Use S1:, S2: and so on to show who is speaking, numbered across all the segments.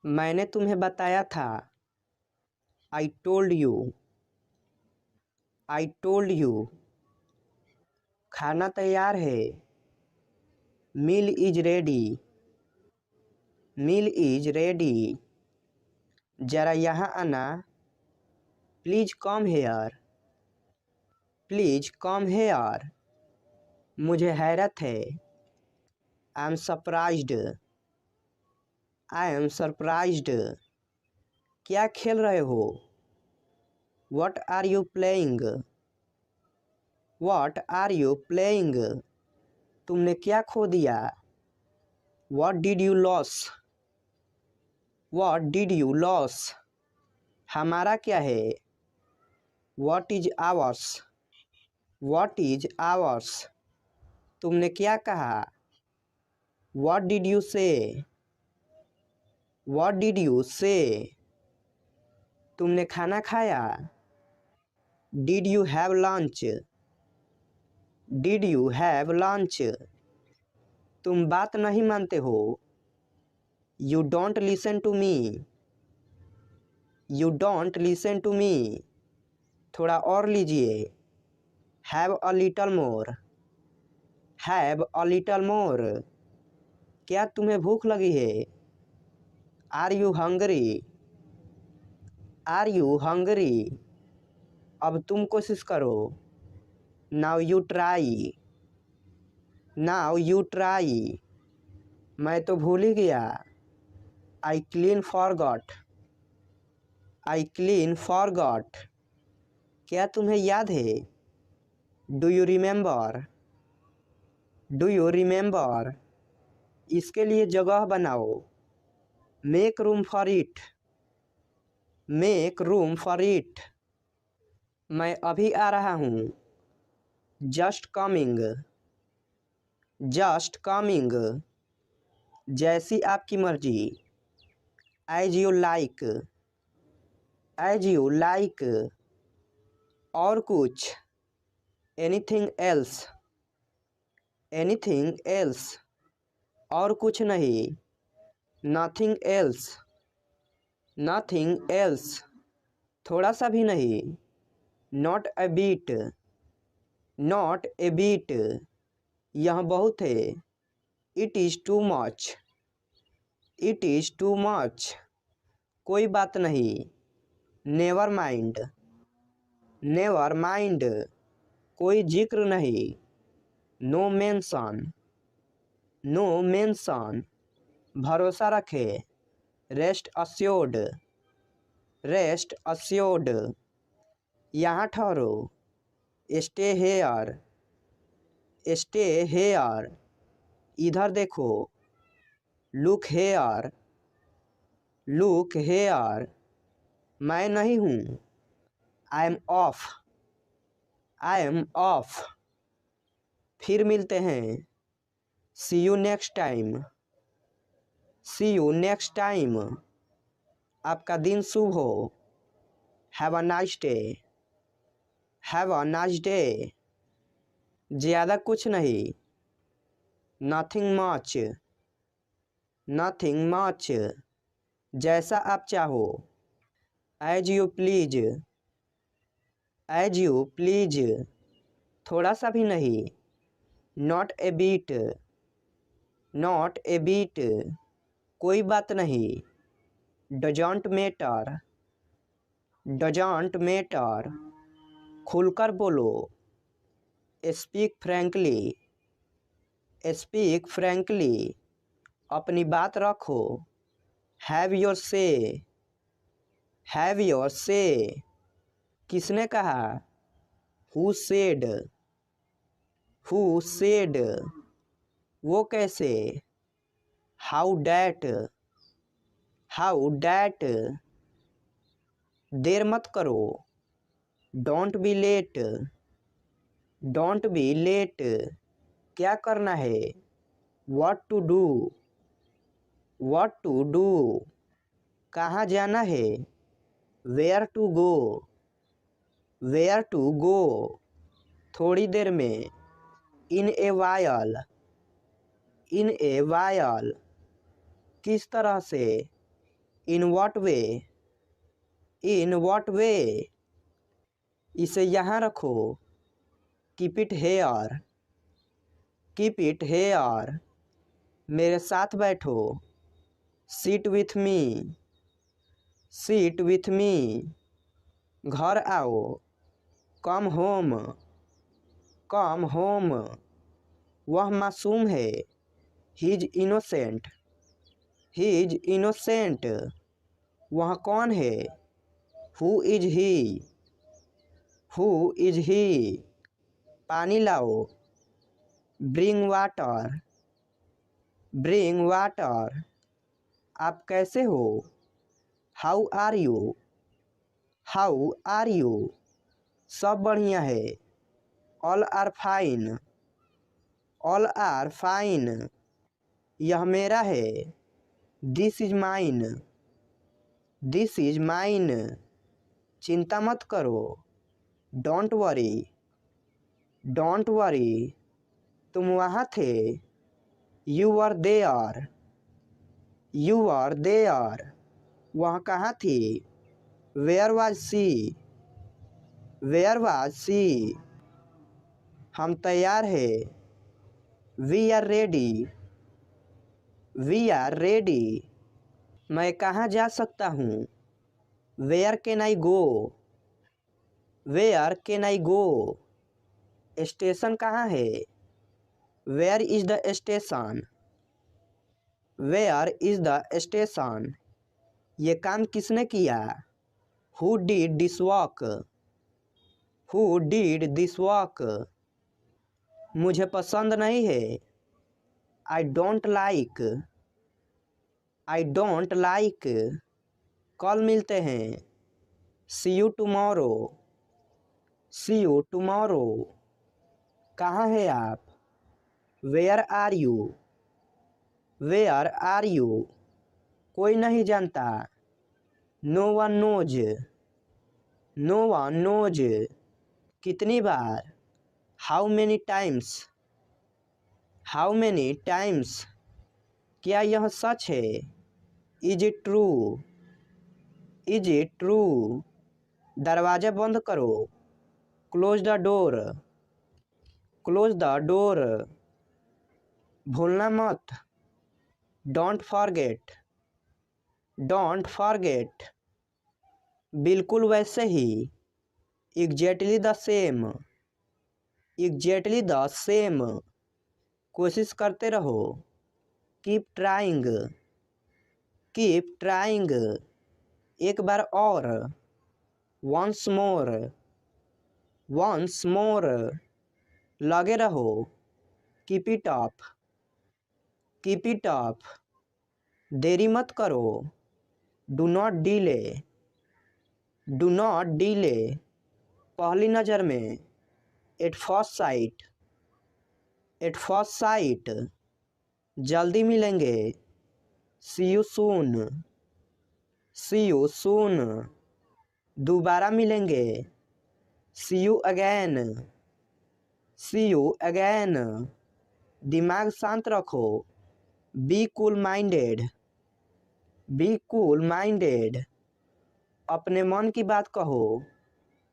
S1: मैंने तुम्हें बताया था। I told you. I told you. खाना तैयार है। Meal is ready. Meal is ready. जरा यहाँ आना। Please come here. Please come here. मुझे हैरत है। I am surprised. I am surprised. क्या खेल रहे हो? What are you playing? What are you playing? तुमने क्या खो दिया? What did you loss? What did you loss? हमारा क्या है? What is ours? What is hours? तुमने क्या कहा? What did you say? What did you say? तुमने खाना खाया? Did you have lunch? Did you have lunch? तुम बात नहीं मानते हो। You don't listen to me. You don't listen to me. थोड़ा और लीजिए। Have a little more. Have a little more. क्या तुम्हें भूख लगी है? Are you hungry? Are you hungry? अब तुम कोशिश करो। Now you try. Now you try. मैं तो भूल ही गया। I clean forgot. I clean forgot. क्या तुम्हें याद है? Do you remember? Do you remember? इसके लिए जगह बनाओ। Make room for it. Make room for it. मैं अभी आ रहा हूँ। Just coming. Just coming. जैसी आपकी मर्जी। As you like. As you like. और कुछ? Anything else? Anything else? और कुछ नहीं। Nothing else? Nothing else? थोड़ा सा भी नहीं। Not a bit. Not a bit. यह बहुत है। It is too much. It is too much. कोई बात नहीं। Never mind. Never mind. कोई जिक्र नहीं। No mention. No mention. भरोसा रखे। Rest assured. Rest assured. यहाँ ठहरो। Stay here. Stay here. इधर देखो। Look here. Look here. मैं नहीं हूँ। I am off. I am off. फिर मिलते हैं। See you next time. See you next time. आपका दिन शुभ हो। Have a nice day. Have a nice day. ज़्यादा कुछ नहीं। Nothing much. Nothing much. जैसा आप चाहो। As you please. As you please. थोड़ा सा भी नहीं। Not a bit. Not a bit. कोई बात नहीं। Doesn't matter. Doesn't matter. खुलकर बोलो। Speak frankly. Speak frankly. अपनी बात रखो। Have your say. Have your say. किसने कहा? Who said. Who said. वो कैसे? How that. How that. देर मत करो। Don't be late. Don't be late. क्या करना है? What to do. What to do. कहाँ जाना है? Where to go. Where to go. थोड़ी देर में। In a while. In a while. किस तरह से? In what way, in what वे, इसे यहाँ रखो, keep it here, keep it here, मेरे साथ बैठो, sit with me, sit with me, घर आओ, कम होम, कम होम, वह मासूम है, he is innocent, he is innocent, वह कौन है, who is he, who is he, पानी लाओ, ब्रिंग वाटर, ब्रिंग वाटर, आप कैसे हो, how are you, how are you, सब बढ़िया है, all are fine, all are fine, यह मेरा है, this is mine, this is mine, चिंता मत करो, डोंट वरी, डोंट वरी, तुम वहाँ थे, you are there, you are there, वह कहाँ थी, where was she, where was she, हम तैयार है, we are ready, we are ready, मैं कहाँ जा सकता हूँ, where can I go, where can I go, station कहाँ है, where is the station, where is the station, ये काम किसने किया, who did this work, who did this work, मुझे पसंद नहीं है, I don't like, I don't like, कल मिलते हैं, see you tomorrow, see you tomorrow, कहाँ है आप, where are you, where are you, कोई नहीं जानता, no one knows, no one knows, कितनी बार, how many times, how many times, क्या यह सच है, is it true, is it true, दरवाज़ा बंद करो, close the door, close the door, भूलना मत, डोंट फॉरगेट, डोंट फॉरगेट, बिल्कुल वैसे ही, exactly the same, exactly the same, कोशिश करते रहो, कीप ट्राइंग, कीप ट्राइंग, एक बार और, वंस मोर, वंस मोर, लगे रहो, keep it up, keep it up, देरी मत करो, do not delay, do not delay, पहली नज़र में, at first sight, at first sight, जल्दी मिलेंगे, see you soon, C you soon, दोबारा मिलेंगे, see you again, see you again, दिमाग शांत रखो, be cool minded, be cool minded, अपने मन की बात कहो,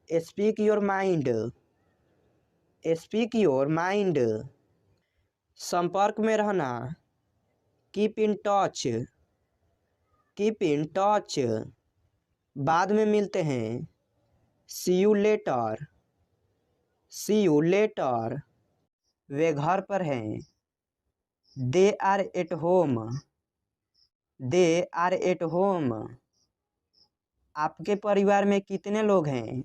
S1: speak your mind, speak your mind, संपर्क में रहना, keep in touch, keep in touch, बाद में मिलते हैं, see you later, see you later, वे घर पर हैं, they are at home, they are at home, आपके परिवार में कितने लोग हैं,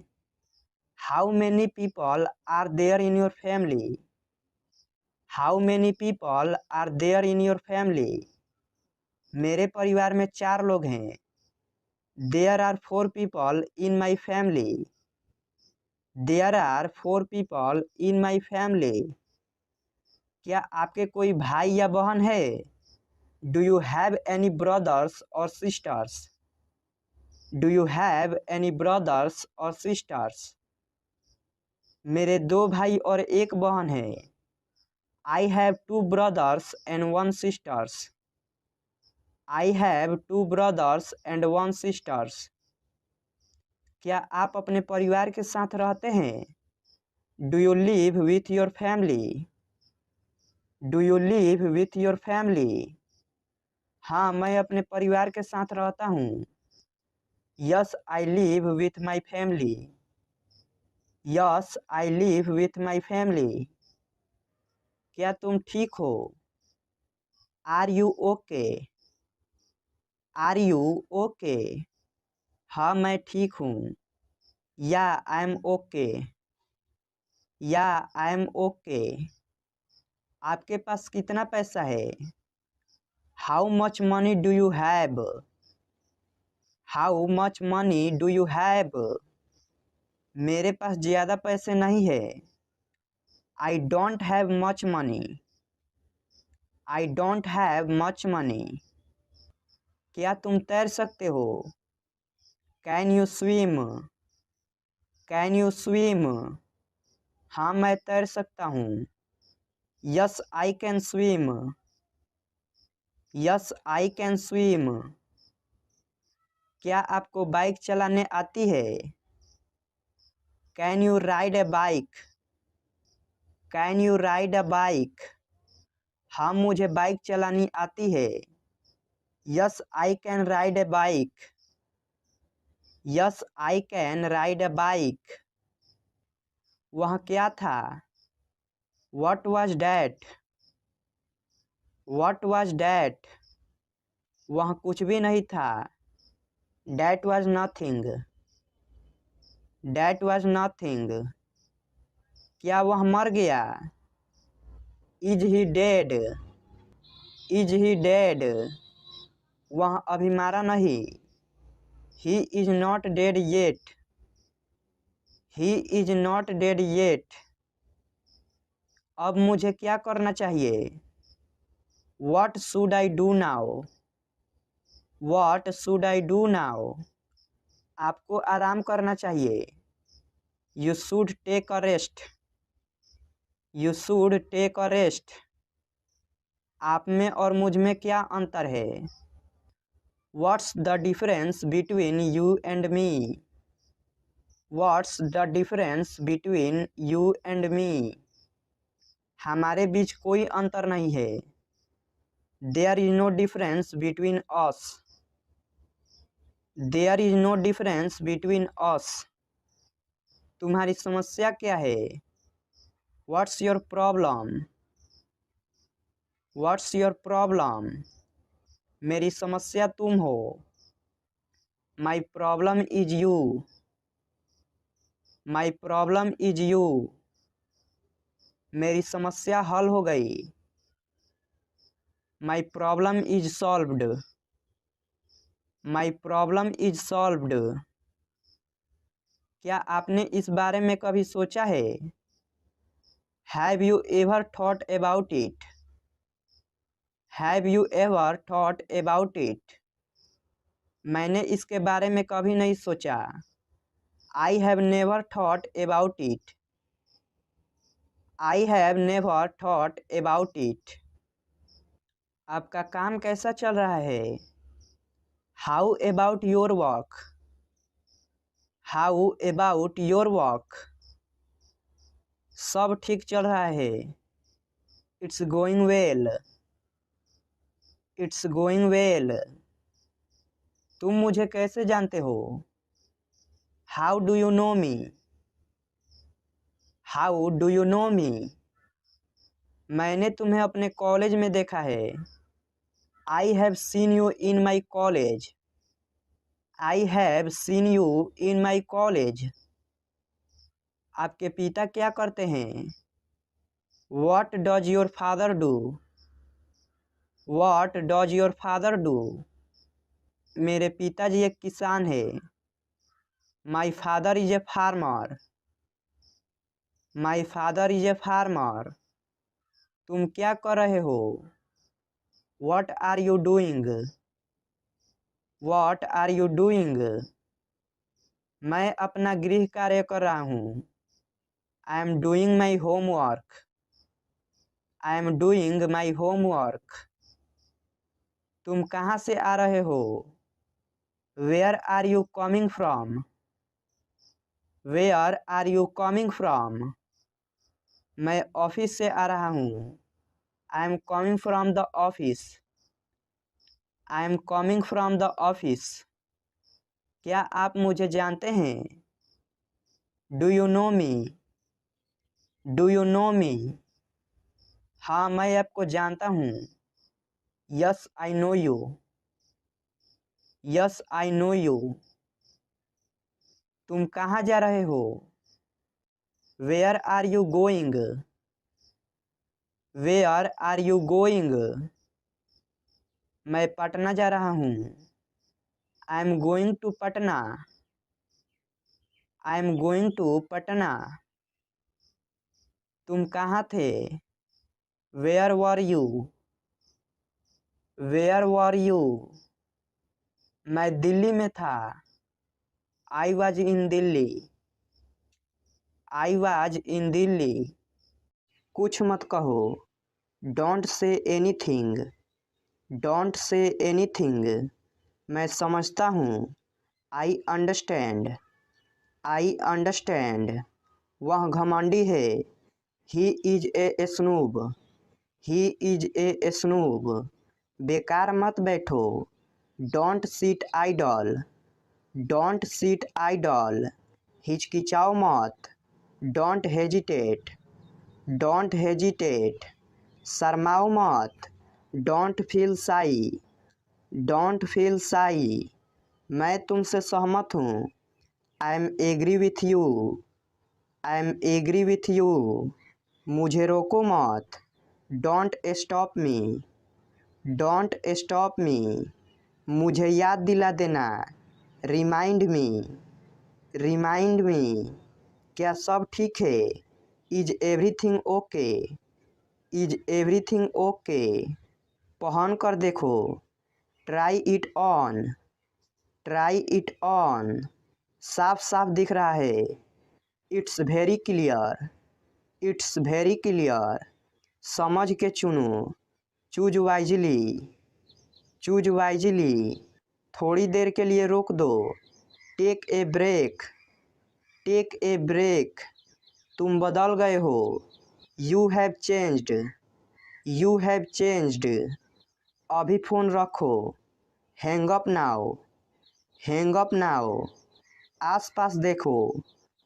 S1: how many people are there in your family, how many people are there in your family, मेरे परिवार में 4 लोग हैं, there are 4 people in my family, there are 4 people in my family, क्या आपके कोई भाई या बहन है, do you have any brothers or sisters, do you have any brothers or sisters, मेरे 2 भाई और 1 बहन है, I have 2 brothers and 1 sisters, I have 2 brothers and 1 sisters। क्या आप अपने परिवार के साथ रहते हैं? Do you live with your family? Do you live with your family? हाँ, मैं अपने परिवार के साथ रहता हूँ। Yes I live with my family. Yes I live with my family. क्या तुम ठीक हो? Are you okay? Are you okay? हाँ, मैं ठीक हूँ। या आई एम ओके। या आई एम ओके। आपके पास कितना पैसा है? How much money do you have? How much money do you have? मेरे पास ज़्यादा पैसे नहीं है। I don't have much money. I don't have much money. क्या तुम तैर सकते हो? Can you swim? Can you swim? हाँ, मैं तैर सकता हूँ। Yes I can swim. Yes I can swim. क्या आपको बाइक चलाने आती है? Can you ride A bike? Can you ride a bike? हाँ, मुझे बाइक चलानी आती है। Yes I can ride A bike. Yes I can ride A bike. वह क्या था? What was that? What was that? वह कुछ भी नहीं था। That was nothing. That was nothing. क्या वह मर गया? Is he dead? Is he dead? वह अभी मारा नहीं। He is not dead yet. He is not dead yet. अब मुझे क्या करना चाहिए? What should I do now? What should I do now? आपको आराम करना चाहिए। You should take a rest. You should take a rest. आप में और मुझ में क्या अंतर है? What's the difference between you and me? What's the difference between you and me? हमारे बीच कोई अंतर नहीं है। There is no difference between us. There is no difference between us. तुम्हारी समस्या क्या है? What's your problem? What's your problem? मेरी समस्या तुम हो। My problem is you. My problem is you. मेरी समस्या हल हो गई। My problem is solved. My problem is solved. क्या आपने इस बारे में कभी सोचा है? Have you ever thought about it? Have you ever thought about it? मैंने इसके बारे में कभी नहीं सोचा। I have never thought about it. I have never thought about it. आपका काम कैसा चल रहा है? How about your work? How about your work? सब ठीक चल रहा है। It's going well. It's going well. तुम मुझे कैसे जानते हो? How do you know me? How do you know me? मैंने तुम्हें अपने कॉलेज में देखा है। I have seen you in my college. I have seen you in my college. आपके पिता क्या करते हैं? What does your father do? What does your father do? मेरे पिताजी एक किसान है। My father is a farmer. My father is a farmer. तुम क्या कर रहे हो? What are you doing? What are you doing? मैं अपना गृह कार्य कर रहा हूँ। I am doing my homework. I am doing my homework. तुम कहाँ से आ रहे हो? Where are you coming from? Where are you coming from? मैं ऑफिस से आ रहा हूँ। I am coming from the office. I am coming from the office. क्या आप मुझे जानते हैं? Do you know me? Do you know me? हाँ, मैं आपको जानता हूँ। Yes I know you. Yes I know you. तुम कहाँ जा रहे हो? Where are you going? Where are you going? मैं पटना जा रहा हूँ। I am going to Patna. I am going to Patna. तुम कहाँ थे? Where were you? Where were you? मैं दिल्ली में था। I was in Delhi. I was in Delhi. कुछ मत कहो। Don't say anything. Don't say anything. मैं समझता हूँ। I understand. I understand. वह घमंडी है। He is a snob. He is a snob. बेकार मत बैठो। Don't sit idle. Don't sit idle. हिचकिचाओ मत। Don't hesitate. Don't hesitate. शर्माओ मत। Don't feel shy. Don't feel shy. मैं तुमसे सहमत हूँ। I am agree with you. I am agree with you. मुझे रोको मत। Don't stop me. Don't stop me. मुझे याद दिला देना। Remind me. Remind me. क्या सब ठीक है? Is everything okay? Is everything okay? पहन कर देखो। Try it on. Try it on. साफ साफ दिख रहा है। It's very clear. It's very clear. समझ के चुनो। Choose wisely. Choose wisely. थोड़ी देर के लिए रोक दो। Take a break. Take a break. तुम बदल गए हो। You have changed. You have changed. अभी फ़ोन रखो। Hang up now. Hang up now. आस पास देखो।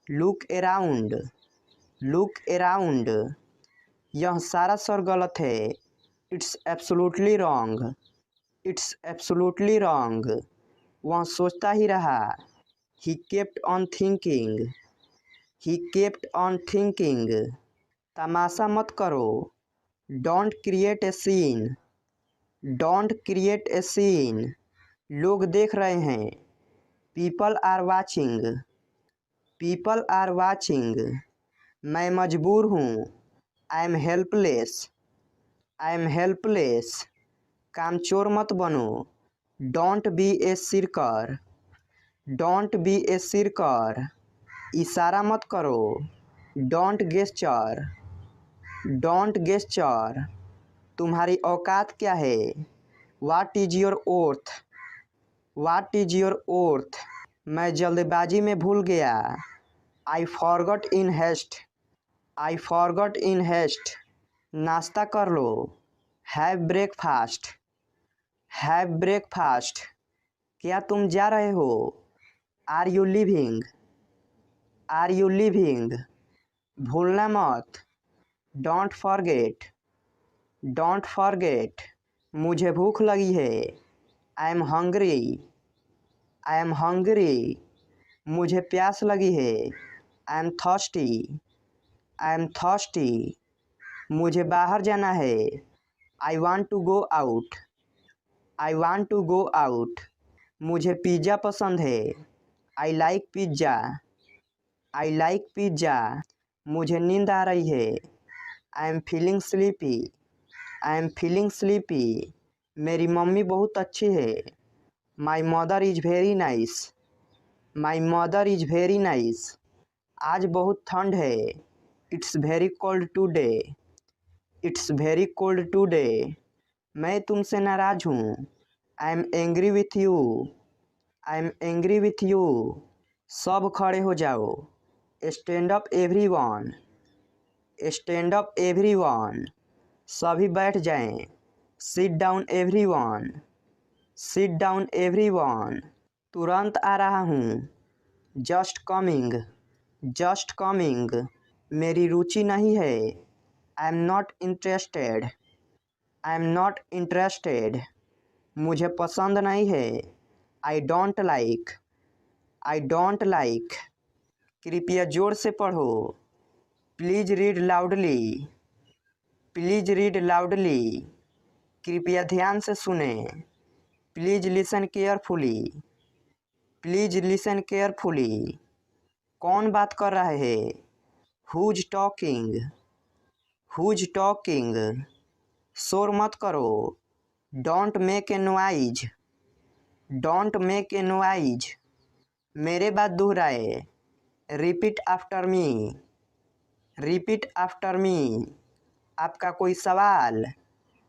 S1: Look around. Look around. यह सारा स्वर गलत है। It's absolutely wrong. It's absolutely wrong. वह सोचता ही रहा। He kept on thinking. He kept on thinking. तमाशा मत करो। Don't create a scene. Don't create a scene. लोग देख रहे हैं। People are watching. People are watching. मैं मजबूर हूँ। I am helpless. I am helpless. कामचोर मत बनो। Don't be a shirker. Don't be a shirker. इशारा मत करो। Don't gesture. Don't gesture. तुम्हारी औकात क्या है? What is your worth? What is your worth? मैं जल्दबाजी में भूल गया। I forgot in haste. I forgot in haste. नाश्ता कर लो। Have breakfast. Have breakfast. क्या तुम जा रहे हो? Are you leaving? Are you leaving? भूलना मत। Don't forget. Don't forget. मुझे भूख लगी है। I am hungry. I am hungry. मुझे प्यास लगी है। I am thirsty. I am thirsty. मुझे बाहर जाना है। I want to go out. I want to go out. मुझे पिज़्ज़ा पसंद है। I like pizza. I like pizza. मुझे नींद आ रही है। I am feeling sleepy. I am feeling sleepy. मेरी मम्मी बहुत अच्छी है। My mother is very nice. My mother is very nice. आज बहुत ठंड है। It's very cold today. It's very cold today. मैं तुमसे नाराज़ हूँ। I am angry with you. I am angry with you. सब खड़े हो जाओ। Stand up everyone. Stand up everyone. सभी बैठ जाएं। Sit down everyone. Sit down everyone. तुरंत आ रहा हूँ। Just coming. Just coming. मेरी रुचि नहीं है। I am not interested. I am not interested. मुझे पसंद नहीं है। I don't like. I don't like. कृपया जोर से पढ़ो। Please read loudly. Please read loudly. कृपया ध्यान से सुने। Please listen carefully. Please listen carefully. कौन बात कर रहा है? Who's talking. Who's talking. शोर मत करो। Don't make a noise. Don't make a noise. मेरे बात दोहराए। Repeat after me. Repeat after me. आपका कोई सवाल?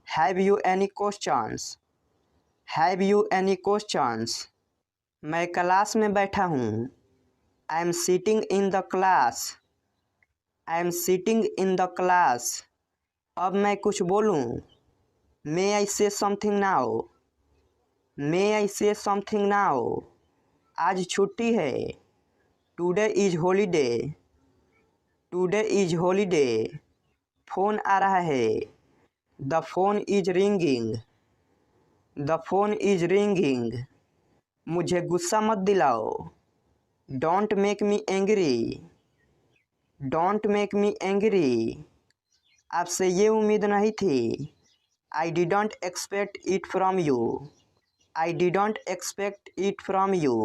S1: Have you any questions? Have you any questions? मैं क्लास में बैठा हूँ। I am sitting in the class. I am sitting in the class. अब मैं कुछ बोलूँ? मे आई से समथिंग नाउ। मे आई से समथिंग नाउ। आज छुट्टी है। Today is holiday. Today is holiday. Phone आ रहा है। The phone is ringing. The phone is ringing. मुझे गुस्सा मत दिलाओ। Don't make me angry. Don't make me angry. आपसे ये उम्मीद नहीं थी। I didn't expect it from you. I didn't expect it from you.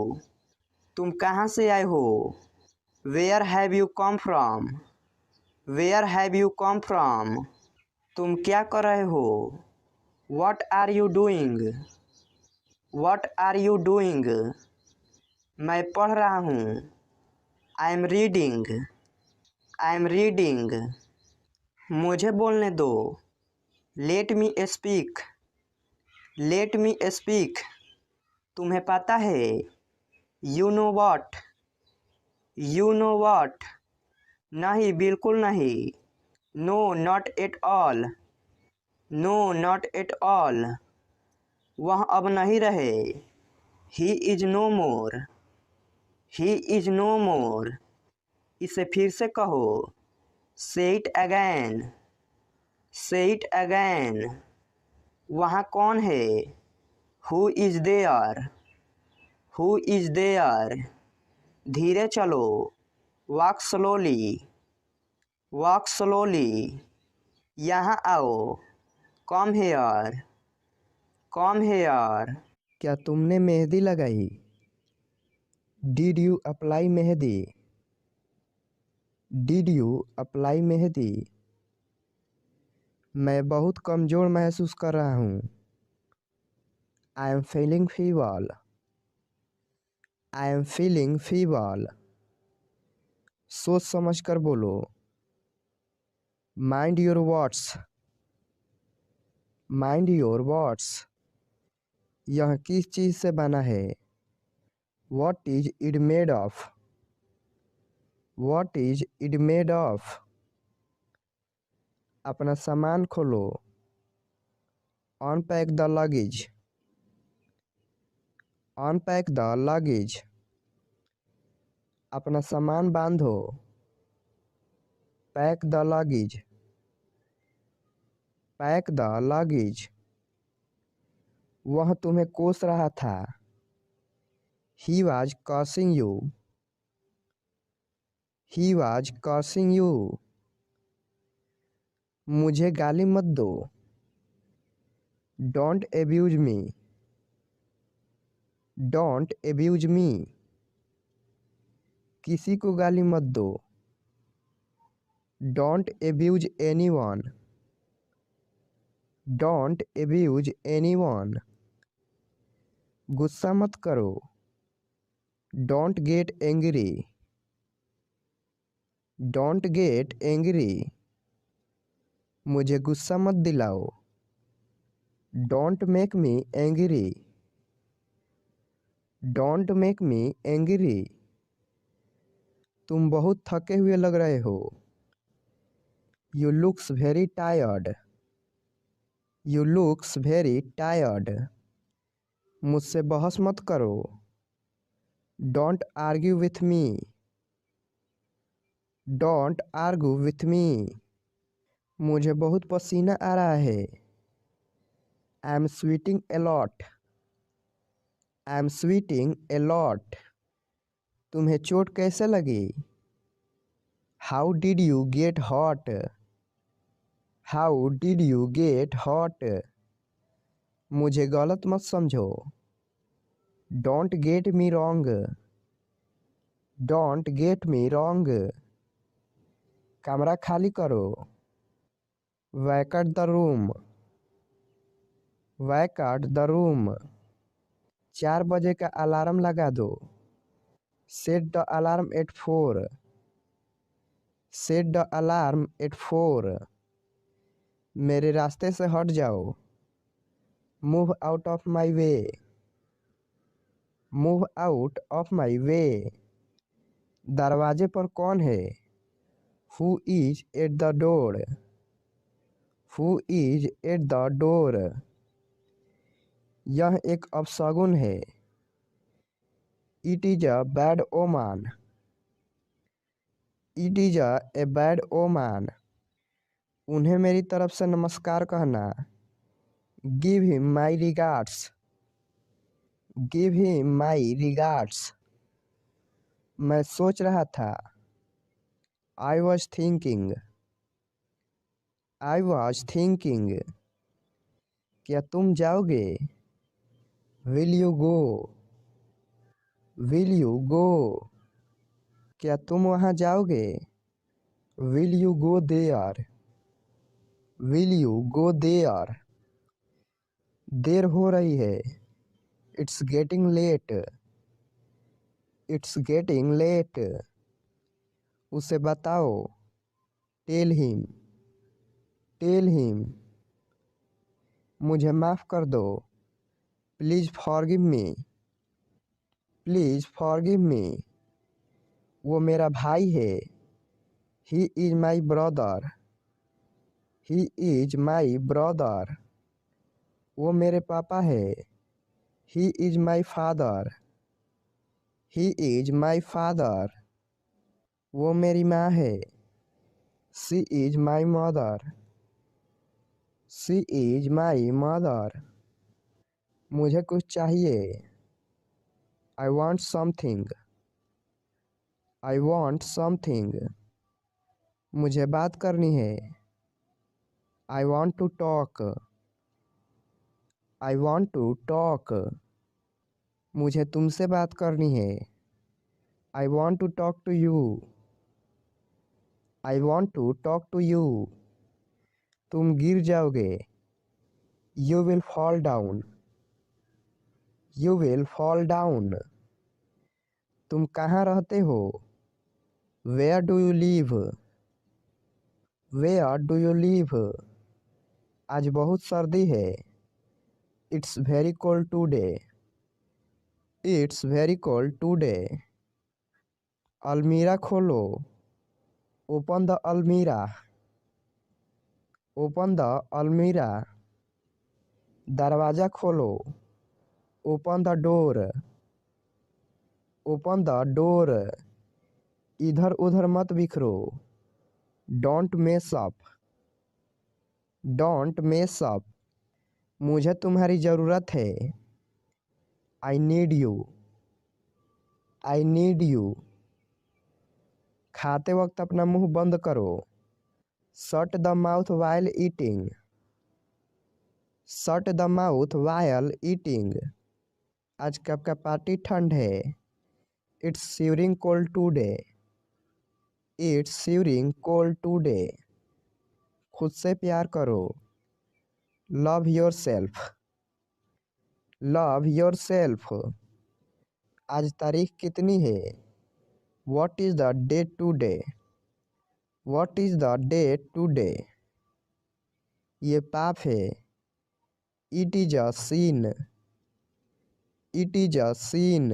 S1: तुम कहाँ से आए हो? Where have you come from. Where have you come from. तुम क्या कर रहे हो? What are you doing. What are you doing. मैं पढ़ रहा हूँ। I am reading. I am reading. मुझे बोलने दो। Let me speak. Let me speak. तुम्हें पता है? You know what. You know what. नहीं, बिल्कुल नहीं। No not at all. No not at all. वह अब नहीं रहे। He is no more. He is no more. इसे फिर से कहो। Say it again. Say it again. वहाँ कौन है? Who is there. Who is there. धीरे चलो। Walk slowly. Walk slowly. यहाँ आओ। Come here. Come here. क्या तुमने मेहंदी लगाई? Did you apply mehndi. Did you apply mehndi. मैं बहुत कमज़ोर महसूस कर रहा हूँ। I am feeling fever. I am feeling fever. सोच समझ कर बोलो। Mind your words. Mind your words. यह किस चीज़ से बना है? What is it made of. What is it made of. अपना सामान खोलो। Unpack the luggage. Unpack the luggage. अपना सामान बांधो। Pack the luggage. Pack the luggage. वह तुम्हें कोस रहा था। He was cursing you. He was cursing you. मुझे गाली मत दो। Don't abuse me. Don't abuse me. किसी को गाली मत दो। Don't abuse anyone. Don't abuse anyone. गुस्सा मत करो। Don't get angry. Don't get angry. मुझे गुस्सा मत दिलाओ। Don't make me angry. Don't make me angry. तुम बहुत थके हुए लग रहे हो। You looks very tired. You looks very tired. मुझसे बहस मत करो। Don't argue with me. Don't argue with मी। मुझे बहुत पसीना आ रहा है। I M sweating a lot. I am sweating a lot. तुम्हें चोट कैसे लगी? How did you get hot? How did you get hot? मुझे गलत मत समझो। Don't get me wrong. Don't get me wrong. कमरा खाली करो। Vacate the room. Vacate the room. 4 बजे का अलार्म लगा दो। Set the alarm at 4। Set the alarm at 4। मेरे रास्ते से हट जाओ। Move out of my way. Move out of my way. दरवाजे पर कौन है? Who is at the door? Who is at the door? यह एक अपशगुन है। It is a bad omen. It is a bad omen. उन्हें मेरी तरफ से नमस्कार कहना। Give him my regards. Give him my regards. मैं सोच रहा था। I was thinking. I was thinking. क्या तुम जाओगे? Will you go? Will you go? क्या तुम वहाँ जाओगे? Will you go there? Will you go there? देर हो रही है। It's getting late. It's getting late. उसे बताओ। Tell him. Tell him. मुझे माफ़ कर दो। Please forgive me. Please forgive me. वो मेरा भाई है। He is my brother. He is my brother. वो मेरे पापा है। He is my father. He is my father. वो मेरी माँ है। She is my mother. She is my mother. मुझे कुछ चाहिए। I want something. I want something. मुझे बात करनी है। I want to talk. I want to talk. मुझे तुमसे बात करनी है। I want to talk to you. I want to talk to you. तुम गिर जाओगे। You will fall down. You will fall down. तुम कहाँ रहते हो? Where do you live? Where do you live? आज बहुत सर्दी है। It's very cold today. It's very cold today. अलमीरा खोलो। ओपन द अलमीरा। ओपन द अलमीरा। दरवाज़ा खोलो। Open the door. Open the door. इधर उधर मत बिखरो। Don't mess up. Don't mess up. मुझे तुम्हारी ज़रूरत है। I need you. I need you. खाते वक्त अपना मुंह बंद करो। Shut the mouth while eating. Shut the mouth while eating. आज कब का पार्टी ठंड है। It's shivering cold today. It's shivering cold today. खुद से प्यार करो। Love yourself. Love yourself. आज तारीख कितनी है? What is the date today? What is the date today? ये पाप है। It is a sin.
S2: It is a sin.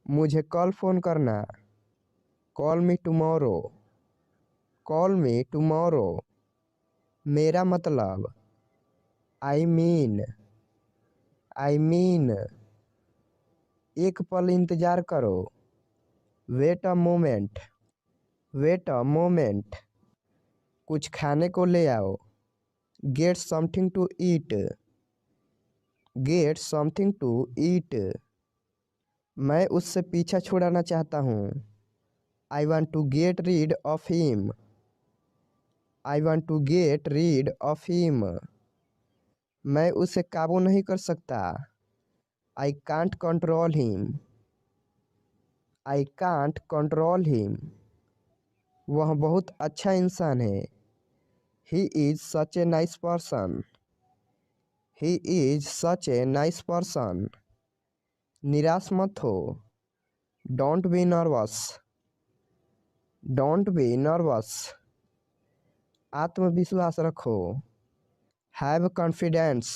S2: मुझे कल फ़ोन करना। Call me tomorrow. Call me tomorrow. मेरा मतलब आई मीन। I mean. एक पल इंतज़ार करो। Wait a moment. Wait a moment. कुछ खाने को ले आओ। Get something to eat. Get something to eat. मैं उससे पीछा छुड़ाना चाहता हूँ। I want to get rid of him. I want to get rid of him. मैं उसे काबू नहीं कर सकता। I can't control him. I can't control him. वह बहुत अच्छा इंसान है। He is such a nice person. He is such a nice person. निराश मत हो। Don't be nervous. Don't be nervous. आत्मविश्वास रखो। Have confidence.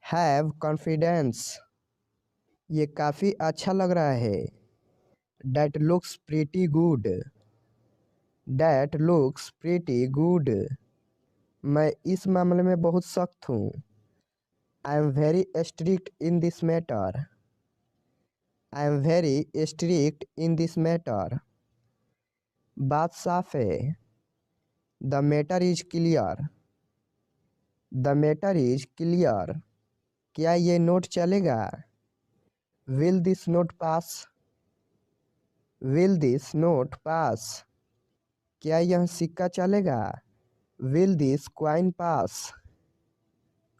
S2: Have confidence. ये काफ़ी अच्छा लग रहा है। That looks pretty good. That looks pretty good. मैं इस मामले में बहुत सख्त हूँ। I am very strict in this matter. I am very strict in this matter. बात साफ है। The matter is clear. The matter is clear. क्या ये नोट चलेगा? Will this note pass? Will this note pass? क्या यह सिक्का चलेगा? Will this coin pass?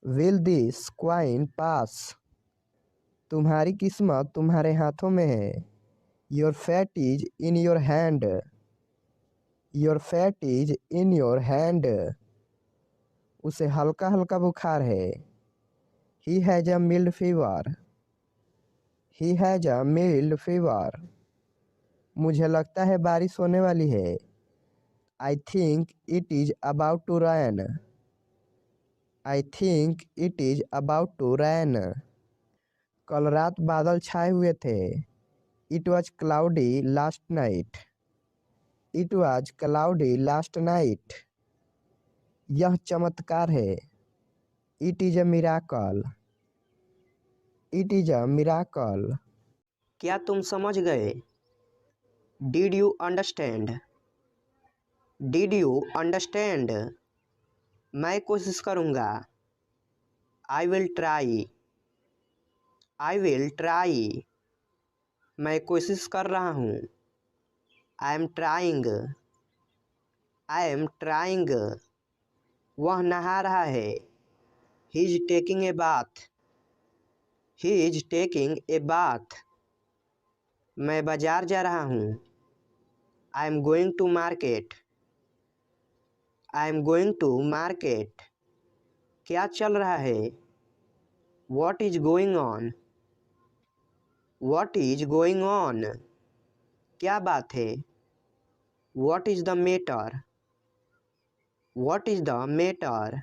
S2: Will this coin pass? तुम्हारी किस्मत तुम्हारे हाथों में है। Your fate is in your hand. Your fate is in your hand. उसे हल्का हल्का बुखार है। He has a mild fever. He has a mild fever. मुझे लगता है बारिश होने वाली है। I think it is about to rain. I think it is about to rain. कल रात बादल छाए हुए थे। It was cloudy last night. It was cloudy last night. यह चमत्कार है। It is a miracle. It is a miracle.
S1: क्या तुम समझ गए? Did you understand? Did you understand? मैं कोशिश करूँगा। I will try. I will try. मैं कोशिश कर रहा हूँ। I am trying. I am trying. वह नहा रहा है। He is taking a bath. He is taking a bath. मैं बाजार जा रहा हूँ। I am going to market. I am going to market. क्या चल रहा है? What is going on? What is going on? क्या बात है? What is the matter? What is the matter?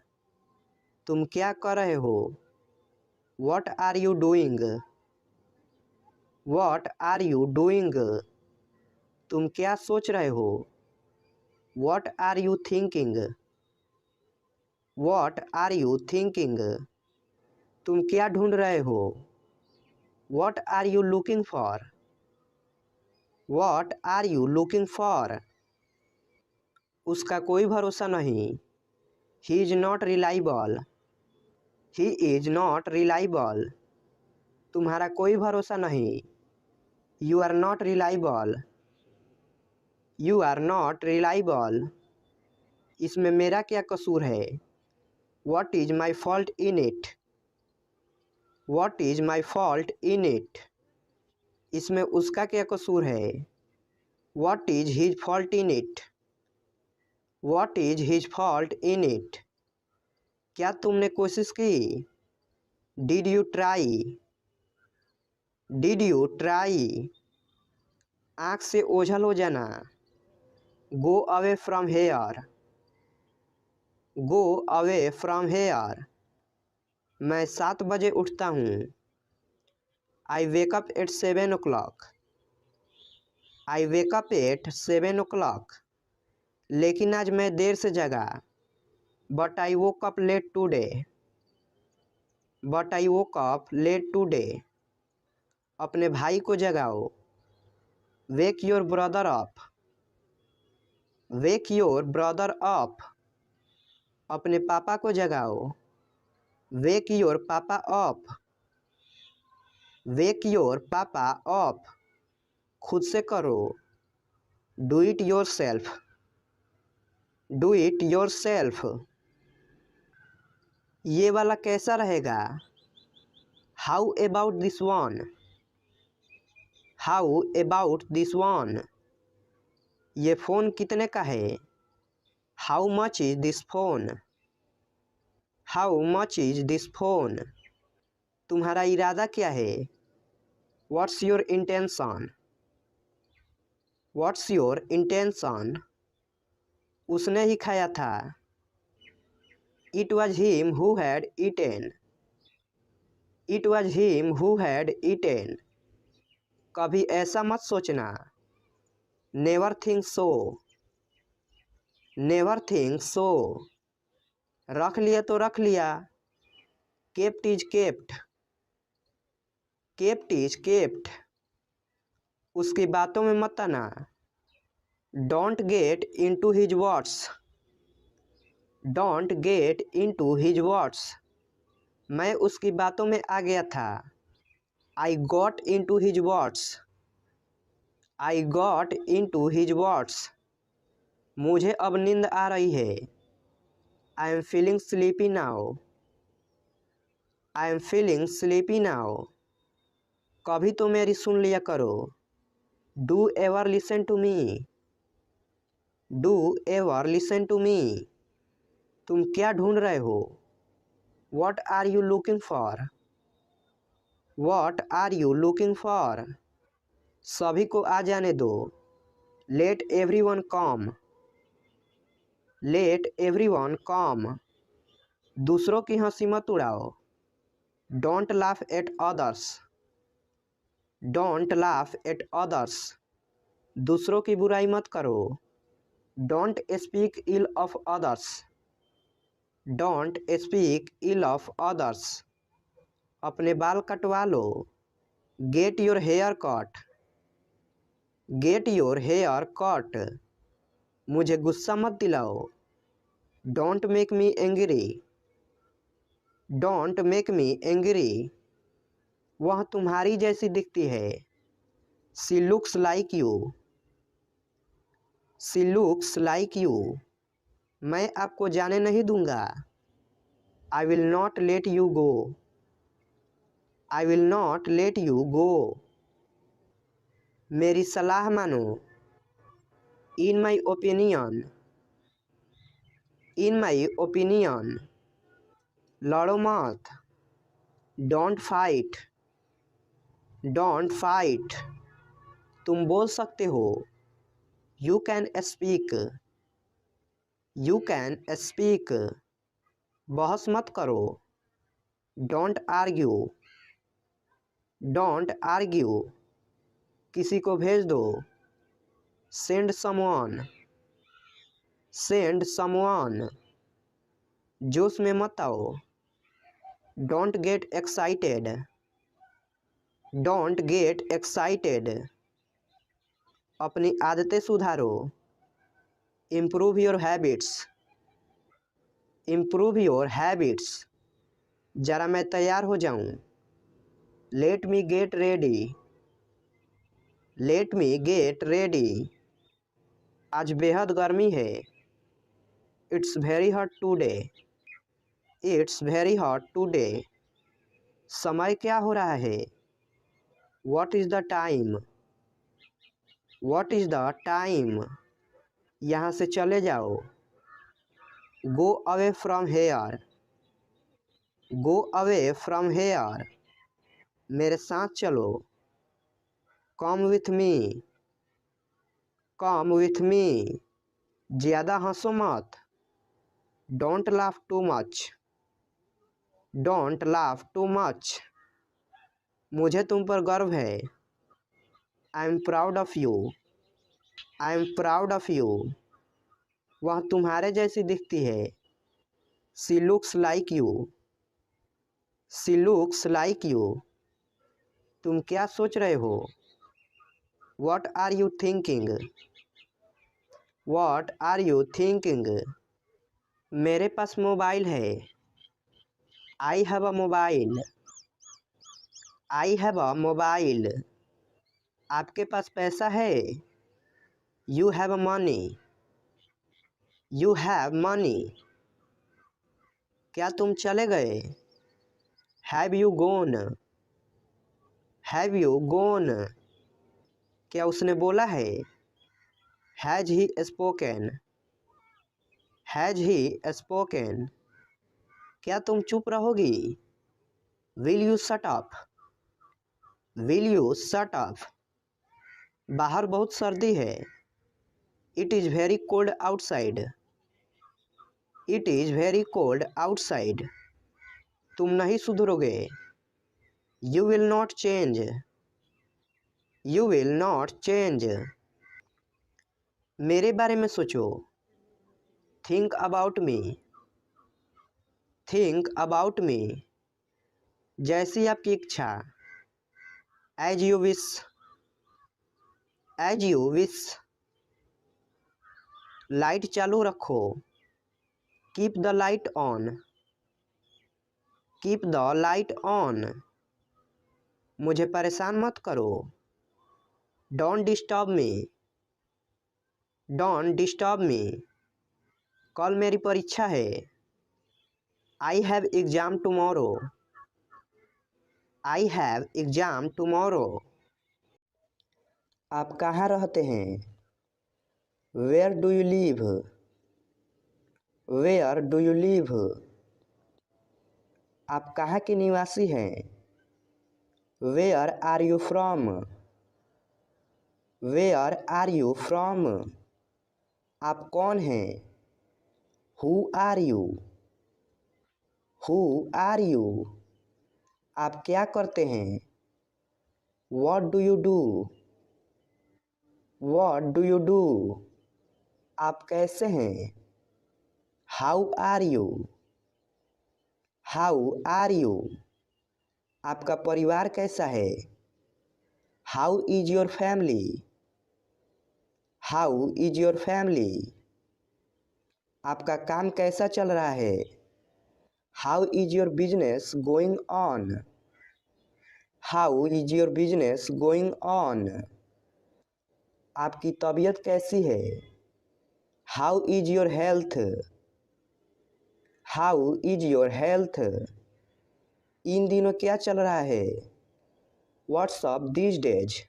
S1: तुम क्या कर रहे हो? What are you doing? What are you doing? तुम क्या सोच रहे हो? What are you thinking? What are you thinking? तुम क्या ढूंढ रहे हो? What are you looking for? What are you looking for? उसका कोई भरोसा नहीं। He is not reliable. He is not reliable. तुम्हारा कोई भरोसा नहीं। You are not reliable. You are not reliable. इसमें मेरा क्या कसूर है? What is my fault in it? What is my fault in it? इसमें उसका क्या कसूर है? What is his fault in it? What is his fault in it? क्या तुमने कोशिश की? Did you try? Did you try? आँख से ओझल हो जाना। Go away from here. Go away from here. मैं 7 बजे उठता हूँ। I wake up at 7 o'clock. I wake up at 7 o'clock. लेकिन आज मैं देर से जगा. But I woke up late today. But I woke up late today. अपने भाई को जगाओ. Wake your brother up. Wake your brother up. अपने पापा को जगाओ. Wake your papa up. Wake your papa up. खुद से करो. Do it yourself. Do it yourself. ये वाला कैसा रहेगा? How about this one? How about this one? ये फ़ोन कितने का है? How much is this phone? How much is this phone? तुम्हारा इरादा क्या है? What's your intention? What's your intention? उसने ही खाया था. It was him who had eaten. It was him who had eaten. कभी ऐसा मत सोचना. Never think so. Never think so. रख लिया तो रख लिया. Kept is kept. Kept is kept. उसकी बातों में मत आना. Don't get into his words. Don't get into his words. मैं उसकी बातों में आ गया था. I got into his words. I got into his words. मुझे अब नींद आ रही है. I am feeling sleepy now. I am feeling sleepy now. कभी तो मेरी सुन लिया करो. Do ever listen to me. Do ever listen to me. तुम क्या ढूंढ रहे हो? What are you looking for? What are you looking for? सभी को आ जाने दो. Let everyone come. Let everyone come. दूसरों की हंसी मत उड़ाओ. Don't laugh at others. Don't laugh at others. दूसरों की बुराई मत करो. Don't speak ill of others. Don't speak ill of others. अपने बाल कटवा लो. Get your hair cut. Get your hair cut. मुझे गुस्सा मत दिलाओ. Don't make me angry. Don't make me angry. वह तुम्हारी जैसी दिखती है. She looks like you. She looks like you. मैं आपको जाने नहीं दूंगा. I will not let you go. I will not let you go. मेरी सलाह मानो. In my opinion. In my opinion. लड़ो मत. Don't fight. Don't fight. तुम बोल सकते हो. You can speak. You can speak. बहस मत करो. Don't argue. Don't argue. किसी को भेज दो. Send someone. Send someone. जोश में मत आओ. Don't get excited. Don't get excited. अपनी आदतें सुधारो. Improve your habits. Improve your habits. जरा मैं तैयार हो जाऊं. Let me get ready. Let me get ready. आज बेहद गर्मी है. It's very hot today. It's very hot today. समय क्या हो रहा है? What is the time? What is the time? यहाँ से चले जाओ. Go away from here. Go away from here. मेरे साथ चलो. Come with me. Come with me. ज़्यादा हंसो मत. Don't laugh too much. Don't laugh too much. मुझे तुम पर गर्व है। I am proud of you. I am proud of you. वह तुम्हारे जैसी दिखती है। She looks like you. She looks like you. तुम क्या सोच रहे हो? What are you thinking? What are you thinking? मेरे पास मोबाइल है। I have a mobile. I have a mobile. आपके पास पैसा है। You have money. You have money. क्या तुम चले गए? Have you gone? Have you gone? क्या उसने बोला है? Has he spoken? Has he spoken? क्या तुम चुप रहोगी? Will you shut up? Will you shut up? बाहर बहुत सर्दी है। It is very cold outside. It is very cold outside. तुम नहीं सुधरोगे। You will not change. You will not change. मेरे बारे में सोचो। Think about me. Think about me. जैसी आपकी इच्छा। As you wish. As you wish. Light चालू रखो। Keep the light on. Keep the light on. मुझे परेशान मत करो। Don't disturb me. Don't disturb me. कल मेरी परीक्षा है। I have exam tomorrow. I have exam tomorrow. आप कहाँ रहते हैं? Where do you live? Where do you live? आप कहाँ के निवासी हैं? Where are you from? Where are you from? आप कौन हैं? Who are you? Who are you? आप क्या करते हैं? What do you do? What do you do? आप कैसे हैं? How are you? How are you? आपका परिवार कैसा है? How is your family? How is your family? आपका काम कैसा चल रहा है? How is your business going on? How is your business going on? आपकी तबीयत कैसी है? How is your health? How is your health? इन दिनों क्या चल रहा है? What's up these days?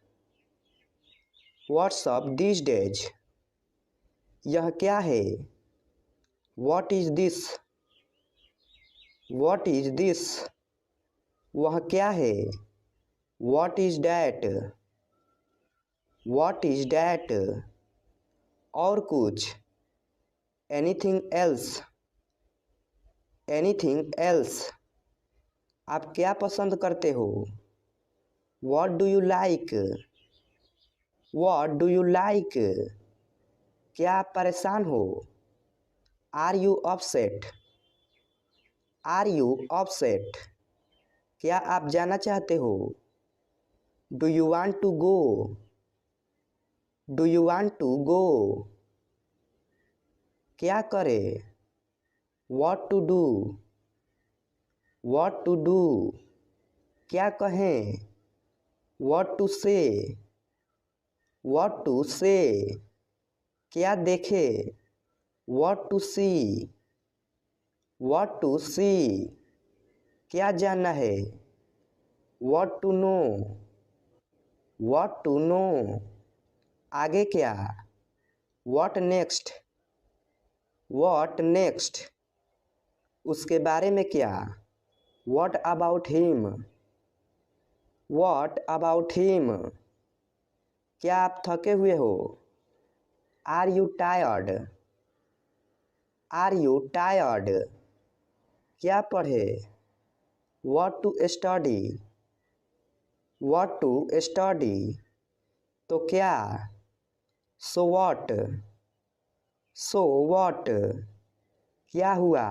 S1: What's up these days? यह क्या है? What is this? What is this? वह क्या है? What is that? What is that? और कुछ? Anything else? Anything else? आप क्या पसंद करते हो? What do you like? What do you like? क्या आप परेशान हो? Are you upset? Are you upset? क्या आप जाना चाहते हो? Do you want to go? Do you want to go? क्या करें? What to do? What to do? क्या कहें? What to say? What to say? क्या देखे? What to see? What to see? क्या जानना है? What to know? What to know? आगे क्या? What next? What next? उसके बारे में क्या? What about him? What about him? क्या आप थके हुए हो? Are you tired? Are you tired? क्या पढ़े? What to study? What to study तो क्या, सो व्हाट क्या हुआ,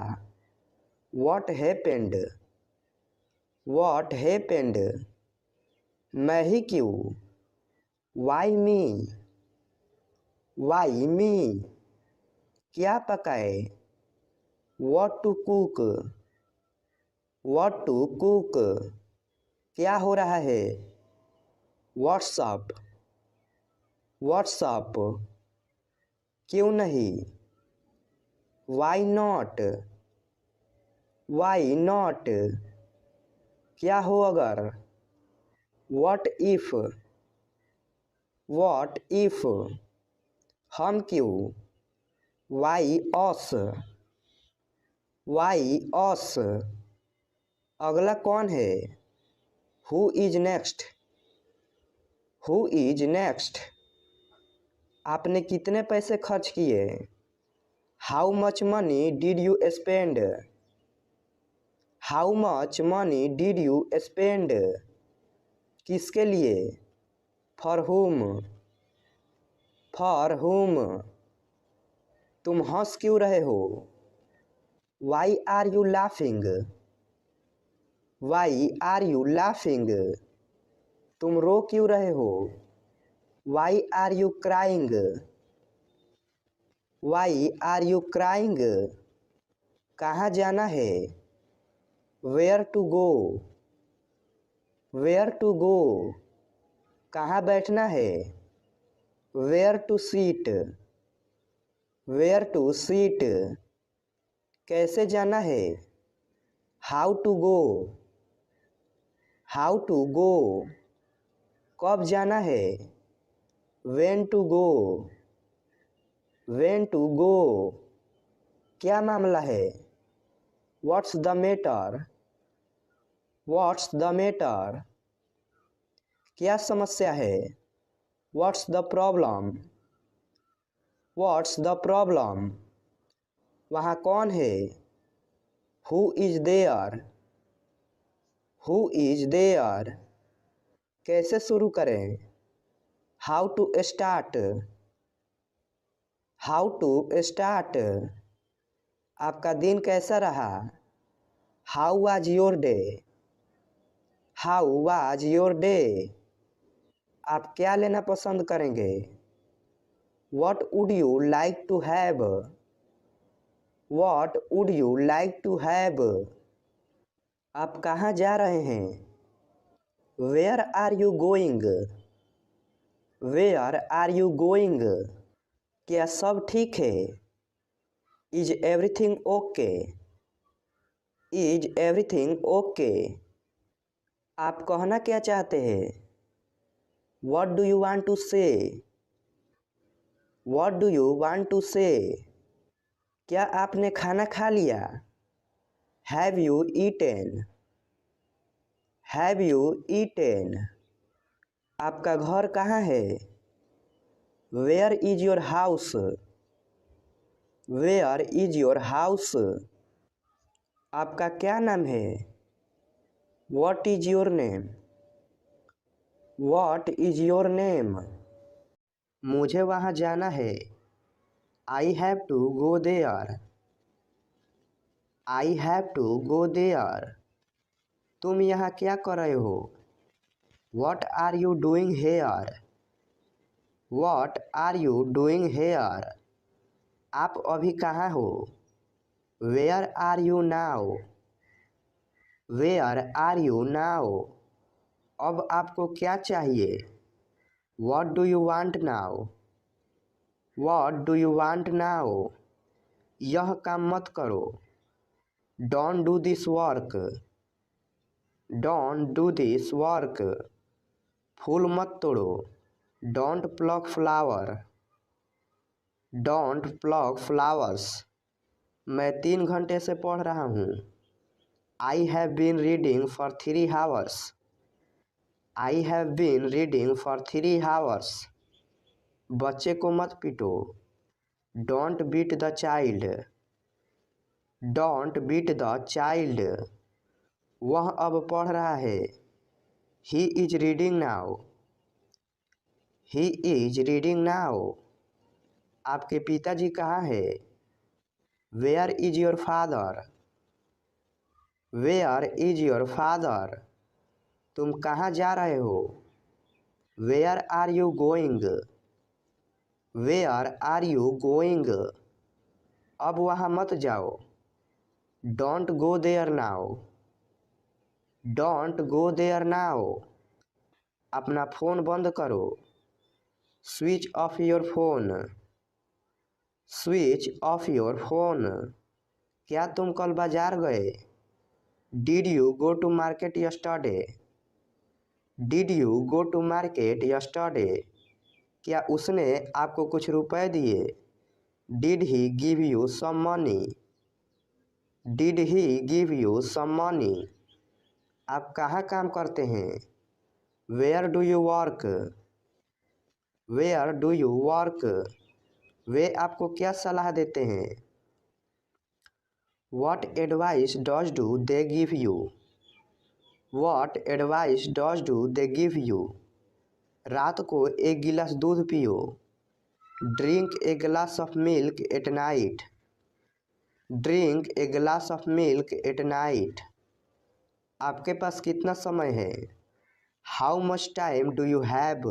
S1: व्हाट हैपेंड मैं ही क्यों, वाई मी क्या पकाए, व्हाट टू कुक क्या हो रहा है, व्हाट्सअप क्यों नहीं, वाई नॉट क्या हो अगर, व्हाट इफ हम क्यों, वाई ऑस अगला कौन है, हु इज नेक्स्ट आपने कितने पैसे खर्च किए, how much money did you spend किसके लिए, फॉर हुम तुम हंस क्यों रहे हो, वाई आर यू लाफिंग तुम रो क्यों रहे हो, वाई आर यू क्राइंग कहाँ जाना है, वेयर टू गो कहाँ बैठना है, वेयर टू सीट कैसे जाना है, हाउ टू गो कब जाना है, व्हेन टू गो क्या मामला है, व्हाट्स द मैटर क्या समस्या है, व्हाट्स द प्रॉब्लम वहाँ कौन है, हु इज देयर कैसे शुरू करें, हाउ टू स्टार्ट आपका दिन कैसा रहा, हाउ वाज योर डे आप क्या लेना पसंद करेंगे, what would you like to have आप कहाँ जा रहे हैं, वेयर आर यू गोइंग क्या सब ठीक है, इज एवरीथिंग ओके आप कहना क्या चाहते हैं, what do you want to say क्या आपने खाना खा लिया, हैव यू ईटेन आपका घर कहाँ है, वेयर इज योर हाउस आपका क्या नाम है, व्हाट इज योर नेम मुझे वहाँ जाना है, I have to go there तुम यहाँ क्या कर रहे हो, what are you doing here आप अभी कहाँ हो, वेयर आर यू नाउ अब आपको क्या चाहिए, what do you want now यह काम मत करो, डोंट डू दिस वर्क फूल मत तोड़ो, डोंट प्लग फ्लावर्स मैं 3 घंटे से पढ़ रहा हूँ, I have been reading for 3 hours बच्चे को मत पीटो, डोंट बीट द चाइल्ड वह अब पढ़ रहा है, he is reading now. He is reading now. आपके पिताजी कहाँ है? Where is your father? Where is your father? तुम कहाँ जा रहे हो? Where are you going? Where are you going? अब वहाँ मत जाओ। Don't go there now. Don't go there now. अपना फ़ोन बंद करो। Switch off your phone. Switch off your phone. क्या तुम कल बाजार गए? Did you go to market yesterday? Did you go to market yesterday? क्या उसने आपको कुछ रुपए दिए? Did he give you some money? Did he give you some money? आप कहाँ काम करते हैं? Where do you work? Where do you work? वे आपको क्या सलाह देते हैं? What advice do they give you? What advice do they give you? रात को एक गिलास दूध पियो। Drink a glass of milk at night. Drink a glass of milk at night. आपके पास कितना समय है? How much time do you have?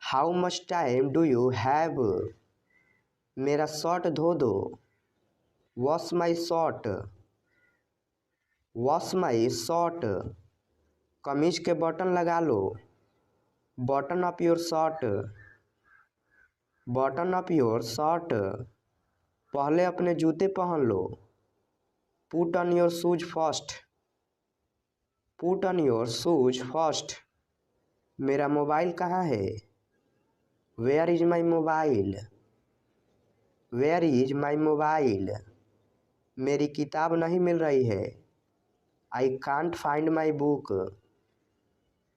S1: How much time do you have? मेरा शर्ट धो दो। Wash my shirt. Wash my shirt. कमीज के button लगा लो। Button up your shirt. Button up your shirt. पहले अपने जूते पहन लो। Put on your shoes first. Put on your shoes first. मेरा मोबाइल कहाँ है? Where is my mobile? Where is my mobile? मेरी किताब नहीं मिल रही है। I can't find my book.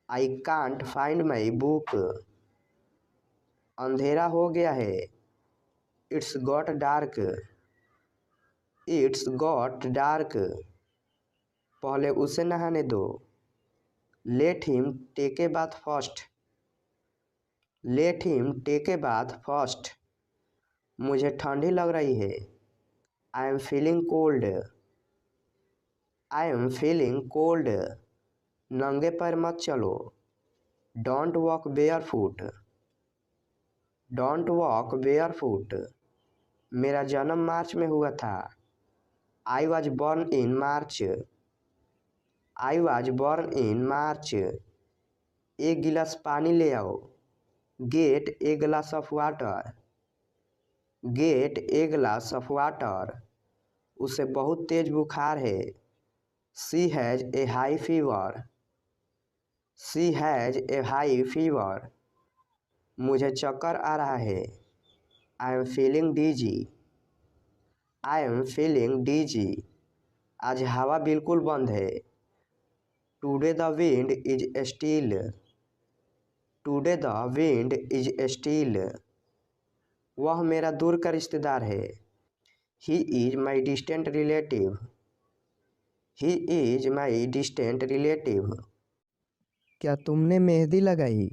S1: I can't find my book. अंधेरा हो गया है। It's got dark. It's got dark. पहले उसे नहाने दो। Late him take a bath first. Let him take a bath first. मुझे ठंडी लग रही है। I am feeling cold. I am feeling cold. नंगे पैर मत चलो। Don't walk bare foot. Don't walk bare foot. मेरा जन्म मार्च में हुआ था। I was born in March. I was born in March. एक गिलास पानी ले आओ। Get a glass of water. Get a glass of water. उसे बहुत तेज बुखार है। She has a high fever. She has a high fever. मुझे चक्कर आ रहा है। I am feeling DG. I am feeling DG. आज हवा बिल्कुल बंद है। Today the wind is still. Today the wind is still. वह मेरा दूर का रिश्तेदार है। He is my distant relative. He is my distant relative.
S2: क्या तुमने मेहंदी लगाई?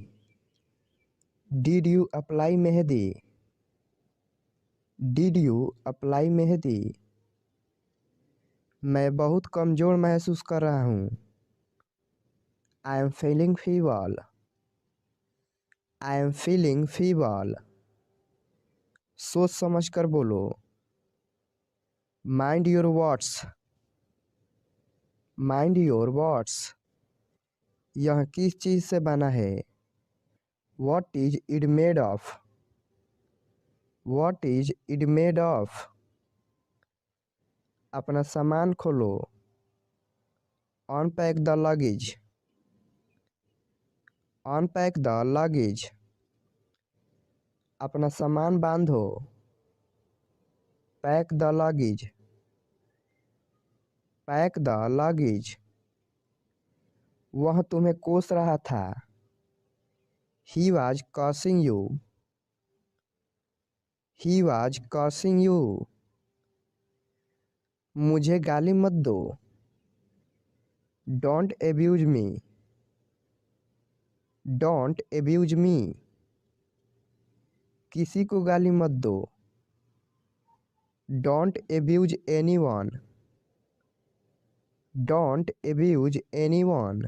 S2: Did you apply mehndi? Did you apply mehndi? मैं बहुत कमज़ोर महसूस कर रहा हूँ। I am feeling fever. I am feeling fever. सोच समझ कर बोलो। Mind your words. Mind your words. यह किस चीज़ से बना है? What is it made of? What is it made of? अपना सामान खोलो। Unpack the luggage. Unpack the luggage. अपना सामान बांधो। Pack the luggage. Pack the luggage. वह तुम्हें कोस रहा था। He was cursing you. He was cursing you. मुझे गाली मत दो। Don't abuse me. Don't abuse me, किसी को गाली मत दो। Don't abuse anyone, don't abuse anyone,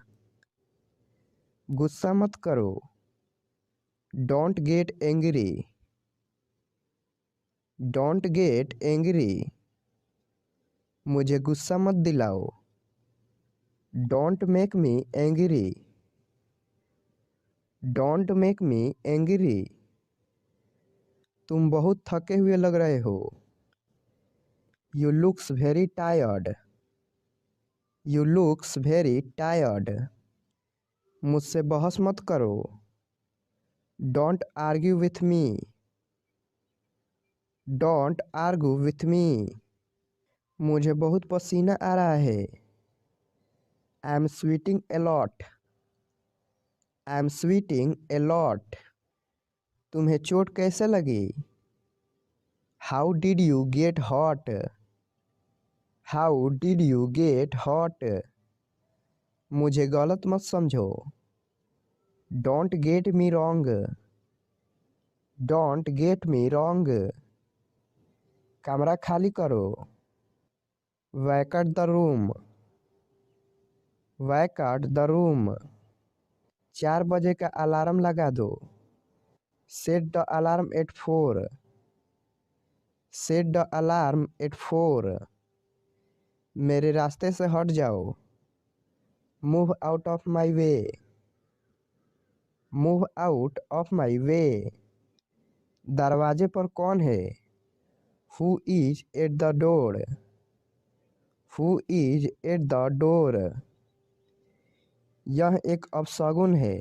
S2: गुस्सा मत करो। Don't get angry, don't get angry, मुझे गुस्सा मत दिलाओ। Don't make me angry, don't make me angry, तुम बहुत थके हुए लग रहे हो। You looks very tired, you looks very tired, मुझसे बहस मत करो। Don't argue with me, don't argue with मी, मुझे बहुत पसीना आ रहा है। I M sweating a lot, I am sweating a lot, तुम्हें चोट कैसे लगी। How did you get hot, how did you get hot, मुझे गलत मत समझो। Don't get me wrong, don't get me wrong, कमरा खाली करो। Vacate the room, vacate the room, 4 बजे का अलार्म लगा दो। Set the alarm at 4, set the alarm at 4, मेरे रास्ते से हट जाओ। Move out of my way, move out of my way, दरवाजे पर कौन है। Who is at the door, who is at the door, यह एक अपशगुन है।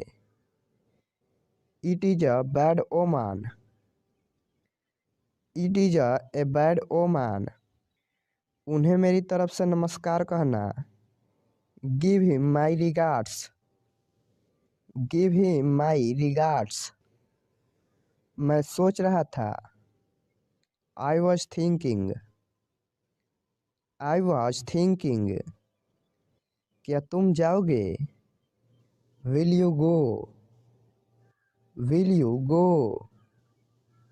S2: It is a bad omen, it is a bad omen, उन्हें मेरी तरफ से नमस्कार कहना। Give him my regards, give him my regards, मैं सोच रहा था। I was thinking, I was thinking, क्या तुम जाओगे। Will you go, will you go,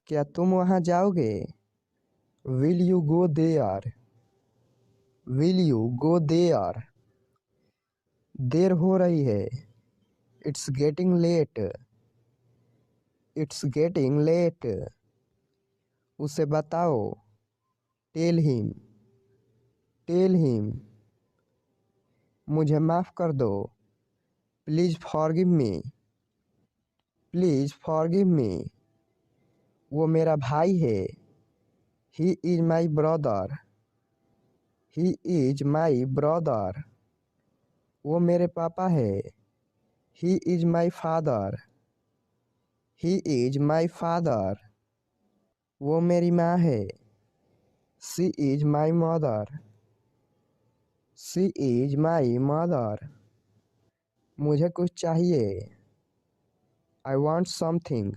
S2: क्या तुम वहाँ जाओगे। Will you go there, will you go there, देर हो रही है। It's getting late, it's getting late, उसे बताओ। टेल हिम, टेल हिम, मुझे माफ़ कर दो। Please forgive me, please forgive me, वो मेरा भाई है। He is my brother, he is my brother, वो मेरे पापा है। He is my father, he is my father, वो मेरी माँ है। She is my mother, she is my mother, मुझे कुछ चाहिए। I want something,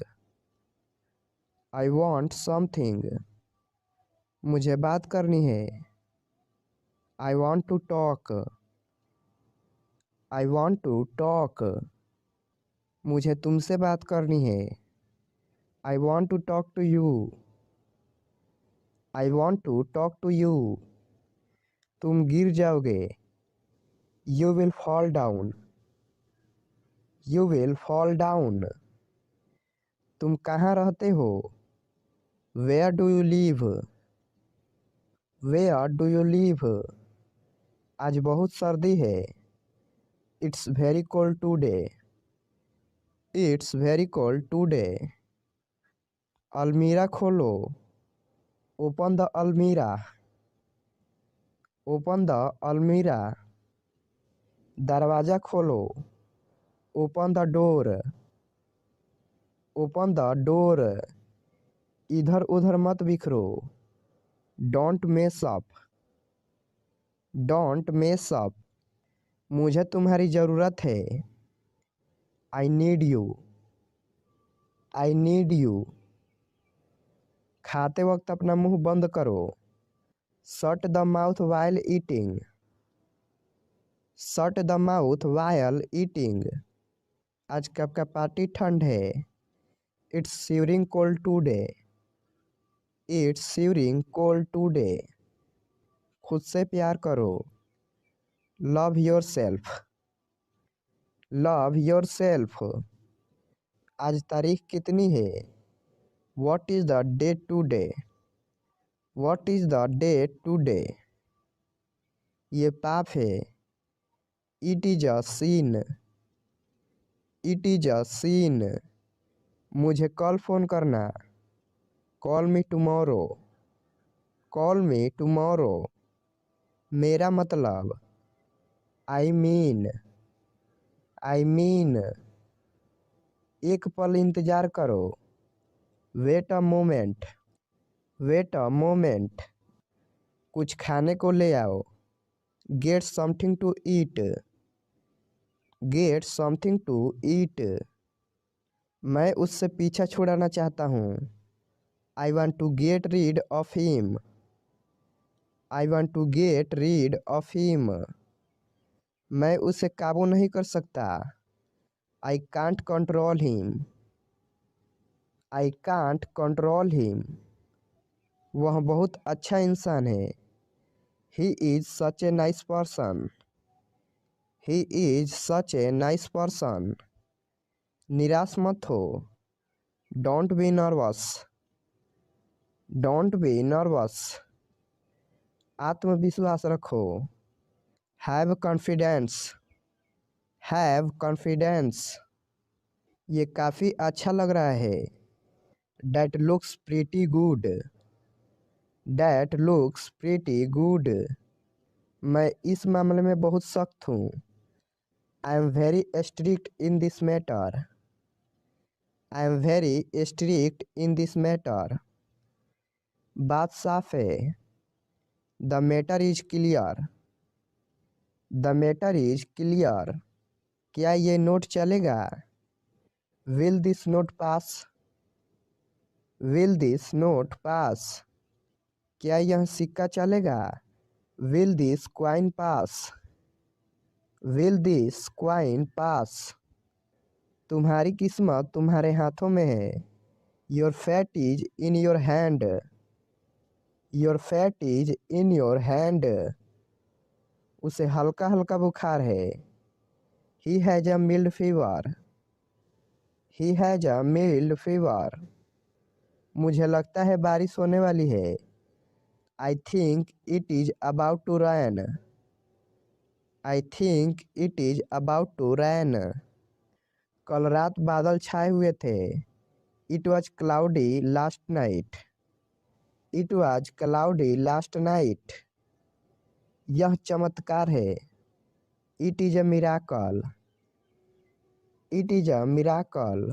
S2: I want something, मुझे बात करनी है। I want to talk, I want to talk, मुझे तुमसे बात करनी है। I want to talk to you, I want to talk to you, तुम गिर जाओगे। You will fall down, you will fall down, तुम कहाँ रहते हो। Where do you live, where do you live, आज बहुत सर्दी है। It's very cold today, it's very cold today, अलमीरा खोलो। ओपन द अलमीरा, ओपन द अलमीरा, दरवाज़ा खोलो। Open the door, open the door, इधर उधर मत बिखरो। Don't mess up, don't mess up, मुझे तुम्हारी ज़रूरत है। I need you, I need you, खाते वक्त अपना मुंह बंद करो। Shut the mouth while eating, shut the mouth while eating, आज कब का पार्टी ठंड है। It's shivering cold today. It's shivering cold today. खुद से प्यार करो। Love yourself. Love yourself. आज तारीख कितनी है। What is the date today. What is the date today. ये पाप है। It is a sin. It is a sin. मुझे कल फ़ोन करना। Call me tomorrow. Call me tomorrow. मेरा मतलब। I mean. I mean. एक पल इंतज़ार करो। Wait a moment. Wait a moment. कुछ खाने को ले आओ। Get something to eat. Get something to eat. मैं उससे पीछा छुड़ाना चाहता हूँ। I want to get rid of him. I want to get rid of him. मैं उसे काबू नहीं कर सकता। I can't control him. I can't control him. वह बहुत अच्छा इंसान है। He is such a nice person. He is such a nice person. निराश मत हो। Don't be nervous. Don't be nervous. आत्मविश्वास रखो। Have confidence. Have confidence. ये काफ़ी अच्छा लग रहा है। That looks pretty good. That looks pretty good. मैं इस मामले में बहुत सख्त हूँ। I am very strict in this matter. I am very strict in this matter. बात साफ है। The matter is clear. The matter is clear. क्या ये नोट चलेगा। Will this note pass. Will this note pass. क्या यह सिक्का चलेगा। Will this coin pass. Will this coin pass. तुम्हारी किस्मत तुम्हारे हाथों में है। Your fate is in your hand. Your fate is in your hand. उसे हल्का हल्का बुखार है। He has a mild fever. He has a mild fever. मुझे लगता है बारिश होने वाली है। I think it is about to rain. I think it is about to rain. कल रात बादल छाए हुए थे। It was cloudy last night. It was cloudy last night. यह चमत्कार है। It is a miracle. It is a miracle.